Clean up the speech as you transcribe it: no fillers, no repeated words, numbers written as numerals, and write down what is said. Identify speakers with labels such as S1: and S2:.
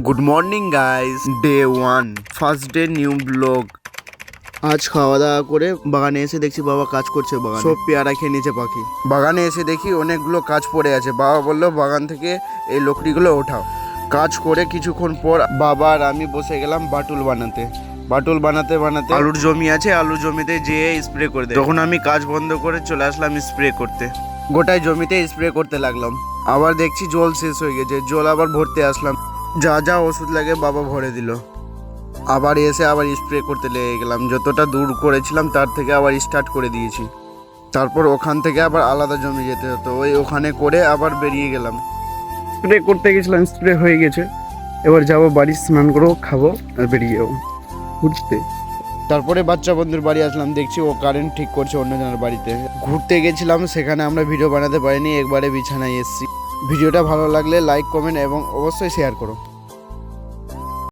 S1: Good morning guys, day 1 first day new blog. আজ খাওয়া দাওয়া করে বাগানে এসে দেখছি বাবা কাজ করছে, বাগানে সব পেয়ারা খেয়ে নিচে পাখি। বাগানে এসে দেখি অনেকগুলো কাজ পড়ে আছে। বাবা বললো বাগান থেকে এই লকড়িগুলো ওঠাও। কাজ করে কিছুক্ষণ পর বাবা আর আমি বসে গেলাম বাটুল বানাতে। বাটুল বানাতে বানাতে আলুর জমি আছে, আলুর জমিতে যেয়ে স্প্রে করে দেয়। তখন আমি কাজ বন্ধ করে চলে আসলাম স্প্রে করতে। গোটায় জমিতে স্প্রে করতে লাগলাম। আবার দেখছি জল শেষ হয়ে গেছে, জল আবার ভরতে আসলাম। যা যা ওষুধ লাগে বাবা ভরে দিল। আবার এসে আবার স্প্রে করতে লেগে গেলাম। যতটা দূর করেছিলাম তার থেকে আবার স্টার্ট করে দিয়েছি। তারপর ওখান থেকে আবার আলাদা জমি যেতে হতো, ওখানে করে আবার বেরিয়ে গেলাম।
S2: স্প্রে করতে গেছিলাম, স্প্রে হয়ে গেছে। এবার যাবো বাড়ি, স্নান করবো, খাবো আর বেরিয়ে যাবো ঘুরতে।
S1: তারপরে বাচ্চা বন্ধুর বাড়ি আসলাম, দেখছি ও কারেন্ট ঠিক করছে অন্যজনের বাড়িতে। ঘুরতে গেছিলাম, সেখানে আমরা ভিডিও বানাতে পারিনি, একবারে বিছানায় এসেছি। ভিডিওটা ভালো লাগলে লাইক, কমেন্ট এবং অবশ্যই শেয়ার করো।